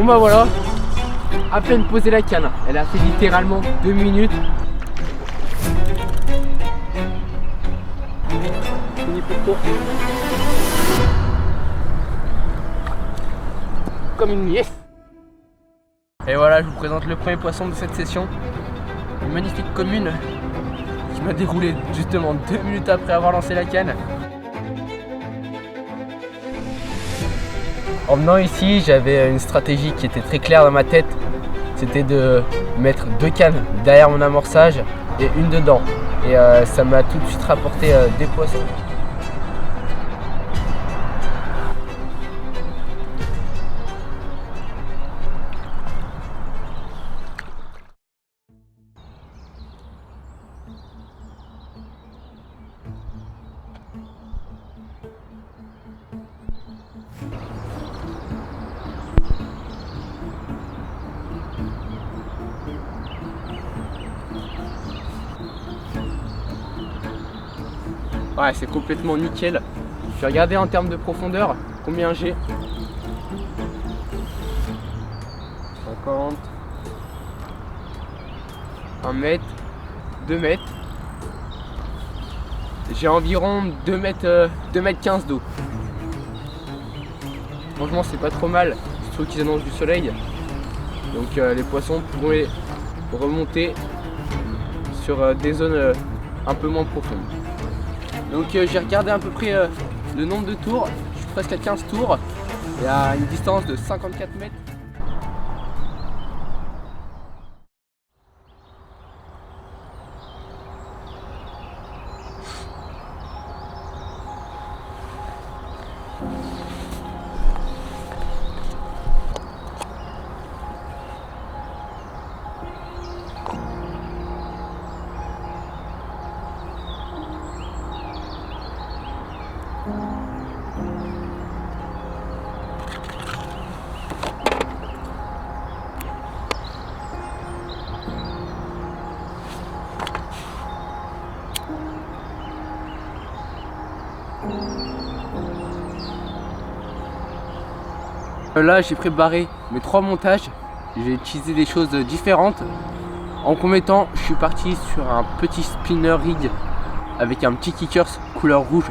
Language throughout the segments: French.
Bon bah voilà, à peine posé la canne, elle a fait littéralement 2 minutes. Fini pour toi. Comme une liesse. Et voilà, je vous présente le premier poisson de cette session. Une magnifique commune qui m'a déroulé justement 2 minutes après avoir lancé la canne. En venant ici, j'avais une stratégie qui était très claire dans ma tête. C'était de mettre 2 cannes derrière mon amorçage et une dedans. Et ça m'a tout de suite rapporté des poissons. Ouais, c'est complètement nickel. Je vais regarder en termes de profondeur combien j'ai. 50, 1 mètre, 2 mètres. J'ai environ 2 mètres 15 d'eau. Franchement, c'est pas trop mal, surtout qu'ils annoncent du soleil. Donc les poissons pourraient remonter sur des zones un peu moins profondes. Donc j'ai regardé à peu près le nombre de tours, je suis presque à 15 tours et à une distance de 54 mètres. Là j'ai préparé mes 3 montages, j'ai utilisé des choses différentes. En premier temps, je suis parti sur un petit spinner rig avec un petit kickers couleur rouge,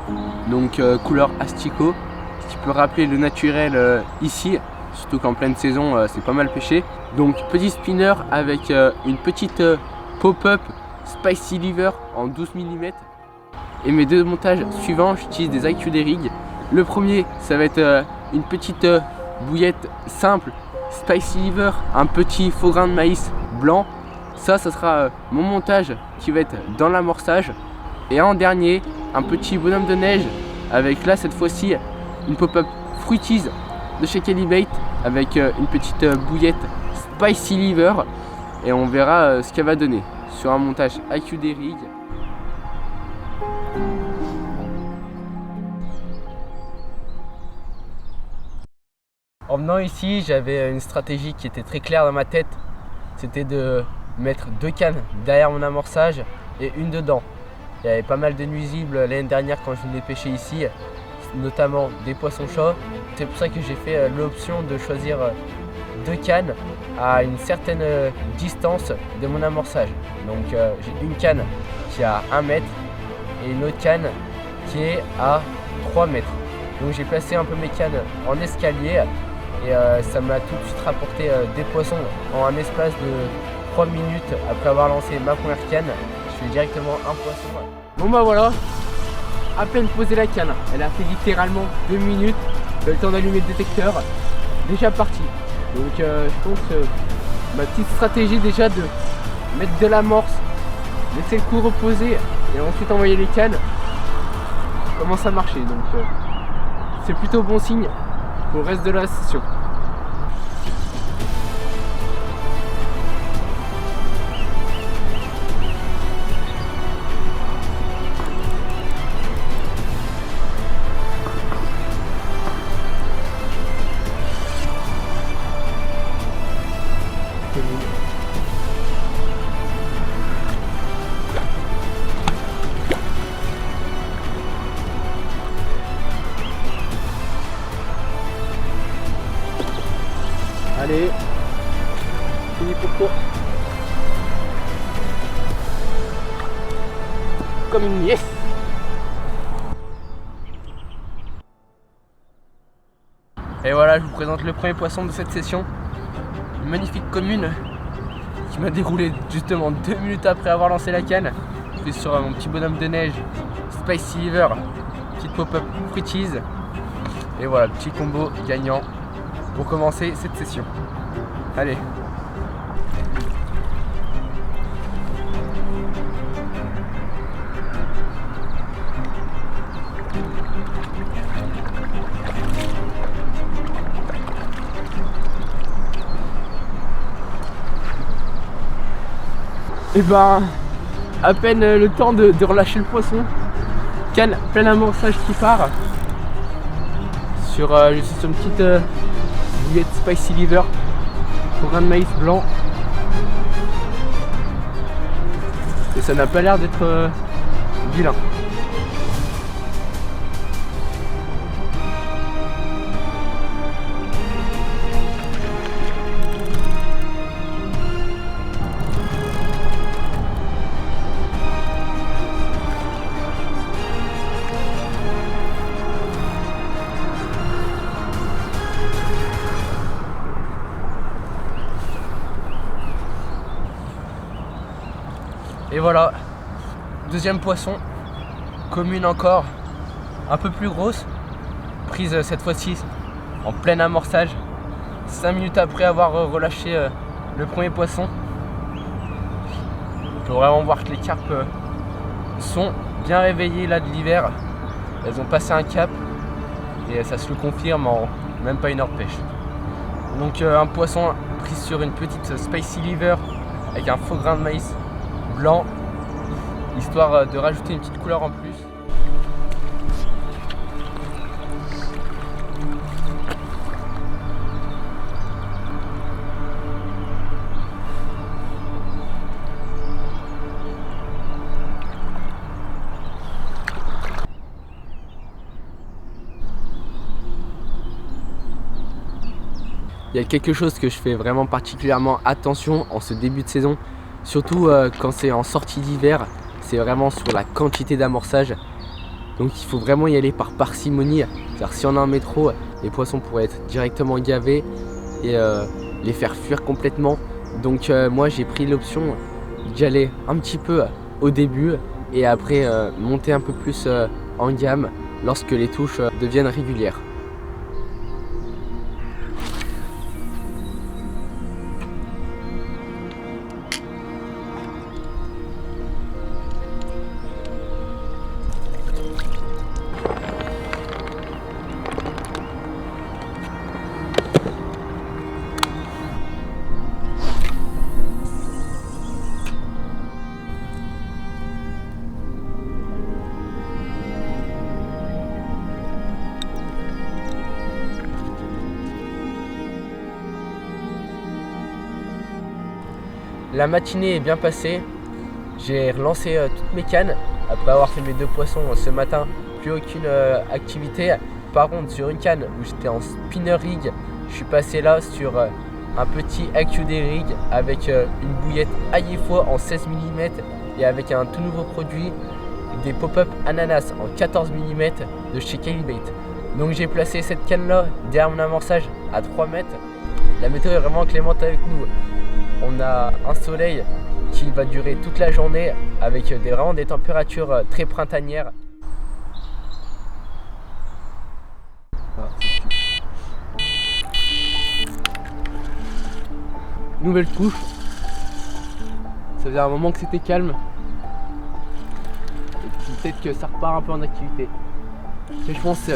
donc couleur asticot, ce qui peut rappeler le naturel ici, surtout qu'en pleine saison c'est pas mal pêché. Donc petit spinner avec une petite pop-up Spicy Lever en 12 mm. Et mes 2 montages suivants, j'utilise des IQ des rigs. Le premier, ça va être une petite bouillette simple Spicy Lever, un petit faux grain de maïs blanc. Ça sera mon montage qui va être dans l'amorçage. Et en dernier, un petit bonhomme de neige avec là cette fois-ci une pop-up Fruities de chez Kelly avec une petite bouillette Spicy Lever. Et on verra ce qu'elle va donner sur un montage IQ des rigs. En venant ici, j'avais une stratégie qui était très claire dans ma tête. C'était de mettre 2 cannes derrière mon amorçage et une dedans. Il y avait pas mal de nuisibles l'année dernière quand je venais pêcher ici, notamment des poissons chauds. C'est pour ça que j'ai fait l'option de choisir 2 cannes à une certaine distance de mon amorçage. Donc j'ai une canne qui est à 1 mètre et une autre canne qui est à 3 mètres. Donc j'ai placé un peu mes cannes en escalier et ça m'a tout de suite rapporté des poissons en un espace de 3 minutes après avoir lancé ma première canne. Je fais directement un poisson. Bon bah voilà, à peine posé la canne, elle a fait littéralement 2 minutes, j'ai eu le temps d'allumer le détecteur, déjà parti. Donc je pense ma petite stratégie déjà de mettre de l'amorce, laisser le coup reposer et ensuite envoyer les cannes commence à marcher. Donc c'est plutôt bon signe pour le reste de la session. Allez, fini pour toi. Comme une yes. Et voilà, je vous présente le premier poisson de cette session. Une magnifique commune qui m'a déroulé justement 2 minutes après avoir lancé la canne. Je suis sur mon petit bonhomme de neige, Spicy Liver, petite pop-up fruit cheese. Et voilà, petit combo gagnant pour commencer cette session. Allez. Et ben, à peine le temps de relâcher le poisson. Canne plein amorçage qui part. Je suis sur une petite bouillette Spicy Liver, grain de maïs blanc. Et ça n'a pas l'air d'être vilain. Et voilà, deuxième poisson, commune encore, un peu plus grosse, prise cette fois-ci en plein amorçage, 5 minutes après avoir relâché le premier poisson. On peut vraiment voir que les carpes sont bien réveillées là de l'hiver, elles ont passé un cap et ça se le confirme en même pas une heure de pêche. Donc un poisson pris sur une petite Spicy Liver avec un faux grain de maïs blanc, histoire de rajouter une petite couleur en plus. Il y a quelque chose que je fais vraiment particulièrement attention en ce début de saison, surtout quand c'est en sortie d'hiver, c'est vraiment sur la quantité d'amorçage. Donc il faut vraiment y aller par parcimonie, car si on en met trop, les poissons pourraient être directement gavés et les faire fuir complètement. Donc moi j'ai pris l'option d'y aller un petit peu au début et après monter un peu plus en gamme lorsque les touches deviennent régulières. La matinée est bien passée, j'ai relancé toutes mes cannes après avoir fait mes 2 poissons ce matin, plus aucune activité. Par contre sur une canne où j'étais en spinner rig, je suis passé là sur un petit AQD rig avec une bouillette AIFO en 16 mm et avec un tout nouveau produit, des pop-up ananas en 14 mm de chez Calibait. Donc j'ai placé cette canne là derrière mon amorçage à 3 mètres. La météo est vraiment clémente avec nous. On a un soleil qui va durer toute la journée avec vraiment des températures très printanières. Nouvelle couche. Ça faisait un moment que c'était calme. Et puis peut-être que ça repart un peu en activité. Et je pense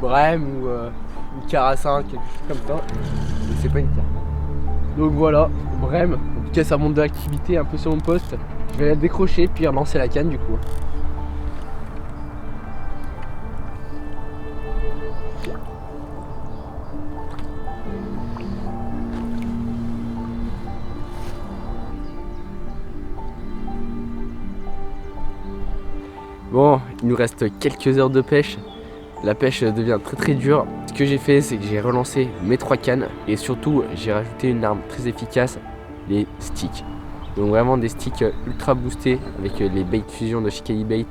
Brème ou Carassin, quelque chose comme ça. Mais c'est pas une carte. Donc voilà, Brème. En tout cas ça monte de l'activité un peu sur mon poste. Je vais la décrocher puis relancer la canne du coup. Bon, il nous reste quelques heures de pêche. la pêche devient très dure. Ce que j'ai fait, c'est que j'ai relancé mes 3 cannes et surtout j'ai rajouté une arme très efficace, les sticks. Donc vraiment des sticks ultra boostés avec les bait fusion de Shikei Bait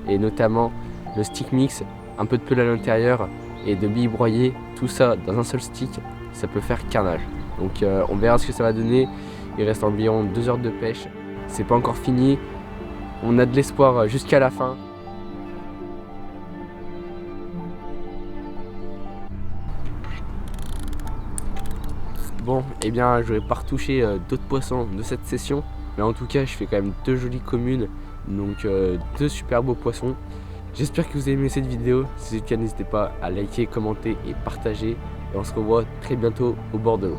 et notamment le stick mix, un peu de peau à l'intérieur et de billes broyées, tout ça dans un seul stick, ça peut faire carnage. Donc on verra ce que ça va donner. Il reste environ 2 heures de pêche, c'est pas encore fini, on a de l'espoir jusqu'à la fin. Bon, eh bien, je vais pas retoucher d'autres poissons de cette session, mais en tout cas, je fais quand même 2 jolies communes, donc 2 super beaux poissons. J'espère que vous avez aimé cette vidéo. Si c'est le cas, n'hésitez pas à liker, commenter et partager. Et on se revoit très bientôt au bord de l'eau.